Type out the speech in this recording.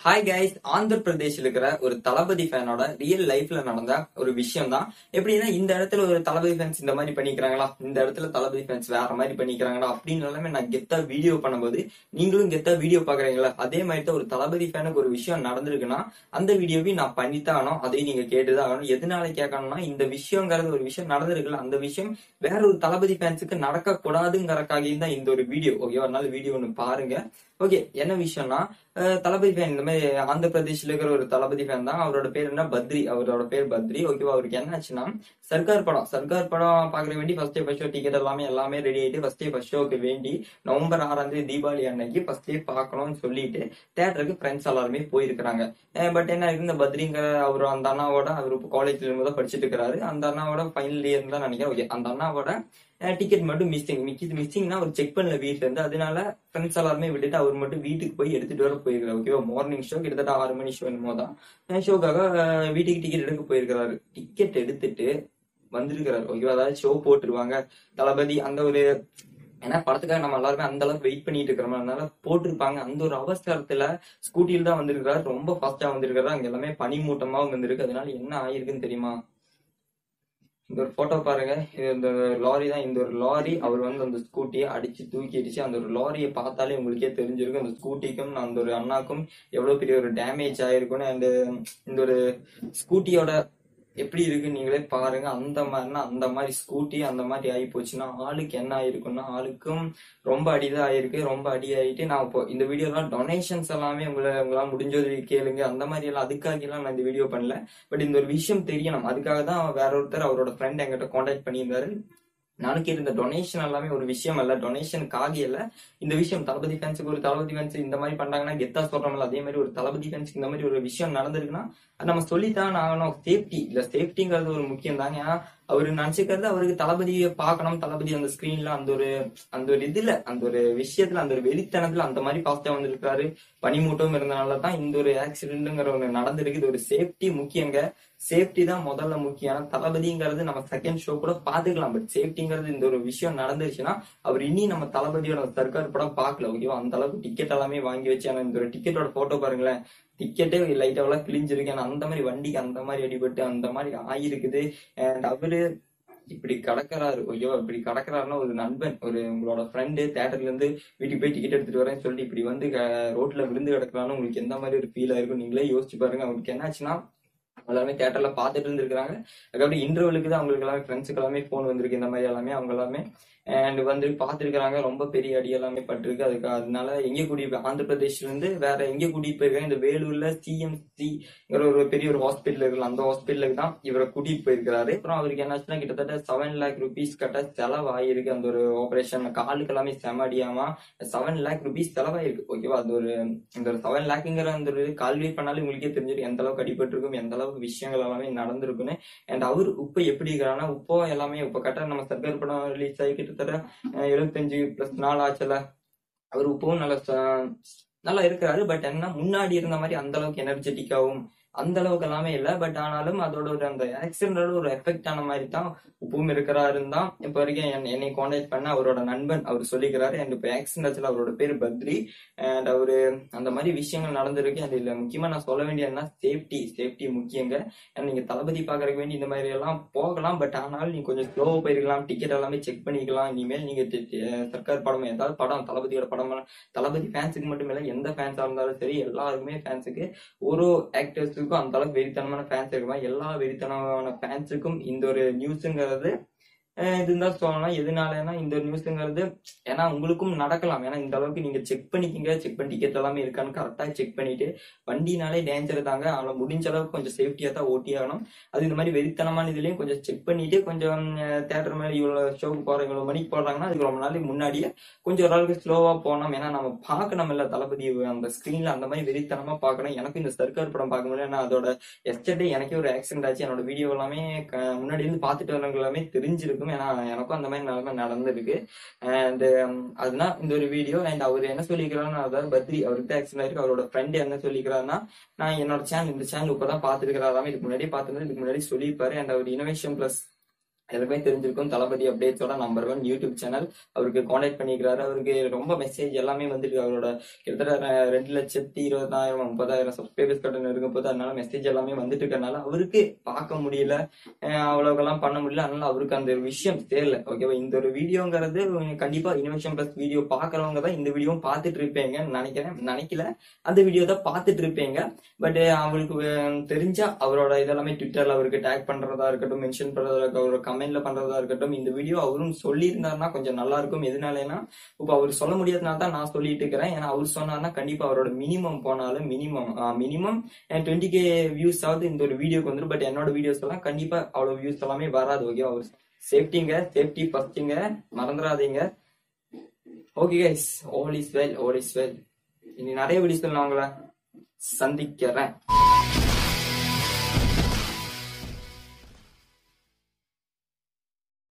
Hi guys, Andhra பிரதேஷ்ல இருக்கிற ஒரு தளபதி ஃபேனோட real லைஃப்ல நடந்த ஒரு விஷயம் தான். எப்படின்னா, இந்த இடத்துல ஒரு தளபதி ஃபேன்ஸ் இந்த மாதிரி பண்ணிக்கிறாங்களா, இந்த இடத்துல தளபதி ஃபேன்ஸ் வேற மாதிரி பண்ணிக்கிறாங்களா அப்படின்னு எல்லாமே நான் கெத்தா வீடியோ பண்ணும்போது நீங்களும் கெத்தா வீடியோ பாக்குறீங்களா, அதே மாதிரி தான் ஒரு தளபதி ஃபேனுக்கு ஒரு விஷயம் நடந்திருக்குன்னா அந்த வீடியோவையும் நான் பண்ணித்தான் ஆகணும். அதையும் நீங்க கேட்டுதான் ஆகணும். எதனால கேட்கணும்னா, இந்த விஷயங்கிறது ஒரு விஷயம் நடந்திருக்குல்ல, அந்த விஷயம் வேற ஒரு தளபதி ஃபேன்ஸுக்கு நடக்க கூடாதுங்கிறக்காகவும் தான் இந்த ஒரு வீடியோ. ஓகே, ஒரு நாள் வீடியோ ஒன்று பாருங்க. ஓகே, என்ன விஷயம்னா, தளபதி ஃபேன் இந்த மாதிரி ஆந்திர பிரதேஷ்ல இருக்கிற ஒரு தளபதி ஃபேன் தான். அவரோட பேர் என்ன, பத்ரி. அவரோட பேர் பத்ரி. ஓகேவா, அவருக்கு என்ன ஆச்சுன்னா, சர்க்கார் படம் பாக்குற வேண்டி ஃபர்ஸ்ட் ஷோ டிக்கெட் எல்லாமே ரெடி ஆயிட்டு ஃபர்ஸ்ட் ஷோக்கு வேண்டி நவம்பர் 6 தீபாவளி அன்னைக்கு ஃபர்ஸ்ட் பார்க்கணும்னு சொல்லிட்டு தியேட்டருக்கு ஃப்ரெண்ட்ஸ் எல்லாருமே போயிருக்கிறாங்க. பட் என்ன ஆயிருக்கு, இந்த பத்ரிங்கிற அவரு அந்த அண்ணாவோட அவரு காலேஜ்ல இருந்து தான் படிச்சுட்டு இருக்கிறாரு. அந்த அண்ணாவோட ஃபைனல் இயர் தான் நினைக்கிறேன். ஓகே, அந்த அண்ணாவோட டிக்கெட் மட்டும் மிஸ்ஸிங்னா அவர் செக் பண்ணல வீட்டுல இருந்து. அதனால ஃப்ரெண்ட்ஸ் எல்லாருமே விட்டுட்டு அவர் மட்டும் வீட்டுக்கு போய் எடுத்துட்டு வர போயிருக்காரு. ஓகேவா, மார்னிங் ஷோ கிட்டத்தட்ட 6 மணி ஷோ என்னமோ தான் ஷோக்காக வீட்டுக்கு டிக்கெட் எடுக்க போயிருக்கிறாரு. டிக்கெட் எடுத்துட்டு வந்திருக்கிறாரு. ஓகேவா, அதாவது ஷோ போட்டுருவாங்க தளபதி அந்த ஒரு, ஏன்னா படத்துக்காக நம்ம எல்லாருமே அந்த அளவுக்கு வெயிட் பண்ணிட்டு இருக்கிறோம், அதனால போட்டிருப்பாங்க. அந்த ஒரு அவசரத்துல ஸ்கூட்டியில தான் வந்திருக்கிறாரு. ரொம்ப ஃபாஸ்டா வந்திருக்காரு. அங்க எல்லாமே பனிமூட்டமா வந்திருக்கு. அதனால என்ன ஆயிருக்குன்னு தெரியுமா, இந்த ஒரு போட்டோ பாருங்க. இது இந்த லாரி தான். இந்த ஒரு லாரி அவர் அந்த ஸ்கூட்டியை அடிச்சு தூக்கிடுச்சு. அந்த ஒரு லாரியை பார்த்தாலே உங்களுக்கே தெரிஞ்சிருக்கும் அந்த ஸ்கூட்டிக்கும் அந்த ஒரு அண்ணாக்கும் எவ்வளவு பெரிய ஒரு டேமேஜ் ஆயிருக்கும்னு. அண்ட் இந்த ஒரு ஸ்கூட்டியோட எப்படி இருக்கு நீங்களே பாருங்க. அந்த மாதிரி ஸ்கூட்டி அந்த மாதிரி ஆகி போச்சுன்னா ஆளுக்கு என்ன ஆயிருக்கும்னா, ஆளுக்கும் ரொம்ப அடிதான் ஆயிருக்கு. ரொம்ப அடி ஆயிட்டு நான் இப்போ இந்த வீடியோலாம் டொனேஷன்ஸ் எல்லாமே உங்களால முடிஞ்சது கேளுங்க. அந்த மாதிரி எல்லாம் அதுக்காக எல்லாம் நான் இந்த வீடியோ பண்ணல. பட் இந்த ஒரு விஷயம் தெரியணும், அதுக்காக தான் வேற ஒருத்தர் அவரோட ஃப்ரெண்ட் என்கிட்ட கான்டாக்ட் பண்ணியிருந்தாரு. நானும் கேட்டு, இந்த டொனேஷன் எல்லாமே ஒரு விஷயம் அல்ல, டொனேஷனுக்காக இல்ல. இந்த விஷயம் தளபதி ஃபேன்ஸுக்கு, ஒரு தளபதி ஃபேன்ஸ் இந்த மாதிரி பண்றாங்கன்னா கெத்தா சொல்றோம்ல, அதே மாதிரி ஒரு தளபதி ஃபேன்ஸுக்கு இந்த மாதிரி ஒரு விஷயம் நடந்திருக்குன்னா நம்ம சொல்லித்தான் ஆகணும். சேஃப்டிங்கிறது ஒரு முக்கியம் தாங்க. ஏன்னா அவரு நினைச்சுக்கிறது அவருக்கு தளபதியை பார்க்கணும், தளபதி அந்த ஸ்கிரீன்ல அந்த ஒரு இதுல அந்த ஒரு விஷயத்துல அந்த ஒரு வெறித்தனத்துல அந்த மாதிரி ஃபாஸ்டா வந்திருக்காரு. பனிமூட்டம் இருந்தனாலதான் இந்த ஒரு ஆக்சிடென்ட்ங்கிற ஒண்ணு நடந்திருக்கு. இது ஒரு சேஃப்டி முக்கியங்க. சேஃப்டி தான் முதல்ல முக்கியம். ஆனா தளபதிங்கிறது நம்ம செகண்ட் ஷோ கூட பாத்துக்கலாம். பட் சேஃப்டிங்கிறது இந்த ஒரு விஷயம் நடந்துருச்சுன்னா அவர் இனி நம்ம தளபதியோட சர்க்கார் படம் பார்க்கல. ஓகேவா, அந்த அளவுக்கு டிக்கெட் எல்லாமே வாங்கி வச்சு. ஆனா இந்த ஒரு டிக்கெட்டோட போட்டோ பாருங்களேன், டிக்கெட்டே லைட்டாவெல்லாம் கிழிஞ்சிருக்கு. ஆனா அந்த மாதிரி வண்டிக்கு அந்த மாதிரி அடிபட்டு அந்த மாதிரி ஆயிருக்குது. அண்ட் அவரு இப்படி கடக்கிறாரு. ஓகேவா, இப்படி கடக்கிறாருன்னா ஒரு நண்பன், ஒரு உங்களோட ஃப்ரெண்டு தியேட்டர்ல இருந்து வீட்டுக்கு போய் டிக்கெட் எடுத்துட்டு வரேன்னு சொல்லிட்டு இப்படி ரோட்ல விழுந்து கிடக்குறான்னு உங்களுக்கு எந்த மாதிரி ஒரு ஃபீல் ஆயிருக்கும் நீங்களே யோசிச்சு பாருங்க. அவங்களுக்கு என்னாச்சுன்னா, எல்லாமே தியேட்டர்ல பாத்துட்டு இருந்திருக்காங்க. அதுக்கப்புறம் இன்டர்வலுக்கு தான் அவங்களுக்கு எல்லாமே ஃப்ரெண்ட்ஸுக்கு எல்லாமே போன் வந்திருக்கு. இந்த மாதிரி எல்லாமே அவங்க எல்லாமே அண்ட் வந்து பாத்துருக்காங்க. ரொம்ப பெரிய அடி எல்லாமே பட்டிருக்கு. அதனால எங்க கூட்டிட்டு ஆந்திர பிரதேஷ்ல இருந்து வேற எங்க கூட்டிட்டு போயிருக்காங்க, இந்த வேலூர்ல சிஎம்சிங்கிற ஒரு பெரிய ஒரு ஹாஸ்பிட்டல் இருக்குல்ல, அந்த ஹாஸ்பிட்டலுக்கு தான் இவரை கூட்டிட்டு போயிருக்காரு. அப்புறம் அவருக்கு என்னாச்சுன்னா, கிட்டத்தட்ட 7 லேக் ருபீஸ் கட்ட செலவாயிருக்கு. அந்த ஒரு ஆபரேஷன் காலுக்கு எல்லாமே செம அடியாமா 7 லேக் ருபீஸ் செலவாயிருக்கு. ஓகேவா, அது ஒரு இந்த ஒரு 7 லேக்குங்கிற அந்த ஒரு கால்வி பண்ணாலும் உங்களுக்கே தெரிஞ்சிருக்கு எந்த அளவுக்கு அடிபட்டிருக்கும், எந்த அளவுக்கு விஷயங்கள் எல்லாமே நடந்திருக்குன்னு. அண்ட் அவர் இப்ப எப்படி இருக்கிறாங்கன்னா, இப்போ எல்லாமே இப்ப கட்ட நம்ம சர்க்கார் படம் ரிலீஸ் ஆகி கிட்டத்தட்ட 75+ நாள் ஆச்சுல. அவர் இப்பவும் நல்லா இருக்கிறாரு. பட் என்ன, முன்னாடி இருந்த மாதிரி அந்த அளவுக்கு எனர்ஜெட்டிக்காவும் அந்த அளவுக்கு எல்லாமே இல்ல. பட் ஆனாலும் அதோட ஒரு அந்த ஆக்சிடென்டோட ஒரு எஃபெக்ட் ஆன மாதிரி தான் இப்பவும் இருக்கிறாருன்னு தான் இப்ப வரைக்கும் என்னை கான்டாக்ட் பண்ண அவரோட நண்பன் அவர் சொல்லிக்கிறாரு. அண்ட் இப்ப ஆக்சிடென்ட் ஆச்சுல, அவரோட பேரு பத்ரி. அண்ட் அவரு அந்த மாதிரி விஷயங்கள் நடந்திருக்கு. அது இல்ல முக்கியமா நான் சொல்ல வேண்டியதுன்னா, சேஃப்டி முக்கியங்க. நீங்க தளபதி பாக்குறதுக்கு வேண்டி இந்த மாதிரி எல்லாம் போகலாம். பட் ஆனாலும் நீங்க கொஞ்சம் ஸ்லோவா போயிருக்கலாம். டிக்கெட் எல்லாமே செக் பண்ணிக்கலாம். இனிமேல் நீங்க சர்க்கார் படம் ஏதாவது படம் தளபதியோட படம், தளபதி ஃபேன்ஸுக்கு மட்டும் இல்ல, எந்த ஃபேன்ஸா இருந்தாலும் சரி, எல்லாருக்குமே ஃபேன்ஸுக்கு ஒரு ஆக்டர்ஸுக்கும் அந்த அளவுக்கு வெறித்தனமான ஃபேன்ஸ் இருக்குமா, எல்லா வெறித்தனமான ஃபேன்ஸுக்கும் இந்த ஒரு நியூஸுங்கிறது இதுதான் சொல்லலாம். எதனாலன்னா, இந்த ஒரு நியூஸ்ங்கிறது ஏன்னா உங்களுக்கும் நடக்கலாம். ஏன்னா இந்த அளவுக்கு நீங்க செக் பண்ணிக்கிங்க, செக் பண்ணி டிக்கெட் எல்லாமே இருக்கான்னு கரெக்டா செக் பண்ணிட்டு, வண்டினாலே டேஞ்சர் தாங்க. ஆனா முடிஞ்ச அளவுக்கு கொஞ்சம் சேஃப்டியா தான் ஓட்டி ஆகணும். அது இந்த மாதிரி வெறித்தனமான இதுலயும் கொஞ்சம் செக் பண்ணிட்டு, கொஞ்சம் தியேட்டர் மேல இவ்வளவு ஷோக்கு போற இவ்வளவு மணிக்கு போடுறாங்கன்னா அதுக்கு ரொம்ப நாளைக்கு முன்னாடியே கொஞ்சம் ஓரளவுக்கு ஸ்லோவா போனோம். ஏன்னா நம்ம பார்க்கணும் இல்ல தளபதி அந்த ஸ்கிரீன்ல அந்த மாதிரி வெறித்தனமா பார்க்கணும். எனக்கு இந்த சர்க்கார் படம் பார்க்க முடியல. ஏன்னா அதோட எஸ்டர்டே எனக்கே ஒரு ஆக்சிடென்ட் ஆச்சு. என்னோட வீடியோ எல்லாமே முன்னாடி இருந்து பார்த்துட்டு வரவங்க எல்லாமே தெரிஞ்சிருக்கும். ஏன்னா எனக்கும் அந்த மாதிரி நிலைமை நடந்திருக்கு. அண்ட் அதுதான் இந்த ஒரு வீடியோ. அண்ட் அவர் என்ன சொல்லிக்கிறாருன்னா, அதாவது பத்ரி அவருக்கு ஆக்சிடென்ட் ஆயிருக்கு. அவரோட ஃப்ரெண்ட் என்ன சொல்லிக்கிறாருன்னா, நான் என்னோட சேனல் இந்த சேனல் இப்பதான் பாத்துருக்கிறாராம, இதுக்கு முன்னாடி பாத்துருந்தது, இதுக்கு முன்னாடி சொல்லியிருப்பாரு. அண்ட் அவர் இனோவேஷன் பிளஸ் எல்லாமே தெரிஞ்சிருக்கும். தளபதி அப்டேட்ஸோட நம்பர் 1 யூடியூப் சேனல். அவருக்கு காண்டாக்ட் பண்ணிக்கிறாரு. அவருக்கு ரொம்ப மெசேஜ் எல்லாமே வந்துருக்கு. அவரோட கிட்டத்தட்ட 2,20,000 30,000 சப்ஸ்கிரைபர்ஸ் கிட்ட இருக்கும் போது, அதனால மெசேஜ் எல்லாமே வந்துட்டு இருக்கனால அவருக்கு பார்க்க முடியல, அவ்வளவுக்கெல்லாம் பண்ண முடியல. அதனால அவருக்கு அந்த விஷயம் தெரியல. ஓகேவா? இந்த ஒரு வீடியோங்கிறது கண்டிப்பா இனோவேஷன் பிளஸ் வீடியோ பாக்குறவங்க தான் இந்த வீடியோ பார்த்துட்டு இருப்பீங்கன்னு நினைக்கல அந்த வீடியோ தான் பார்த்துட்டு இருப்பீங்க. பட் அவங்களுக்கு தெரிஞ்சா அவரோட இதெல்லாமே ட்விட்டர்ல அவருக்கு டேக் பண்றதா இருக்கட்டும், மென்ஷன் பண்றதா இருக்கட்டும், அவரோட கமெண்ட்ல பண்றதா இருக்கட்டும், இந்த வீடியோ அவரும் சொல்லி இருந்தாருன்னா கொஞ்சம் நல்லா இருக்கும். எதனாலனா இப்ப அவர் சொல்ல முடியாதனால தான் நான் சொல்லிட்டு இருக்கிறேன். ஏன்னா அவர் சொன்னார்னா கண்டிப்பா அவரோட மினிமம் போனாலும் மினிமம் 20K வியூஸ் ஆகுது இந்த ஒரு வீடியோக்கு வந்துடும். பட் என்னோட வீடியோஸ் எல்லாம் கண்டிப்பா அவ்வளவு வியூஸ் எல்லாமே வராது. ஓகே, அவர் சேஃப்டி ஃபர்ஸ்ட்ங்க, மறந்துடாதீங்க. Okay guys, all is well. இனி நிறைய வீடியோஸ் நான் உங்களை சந்திக்கிறேன்.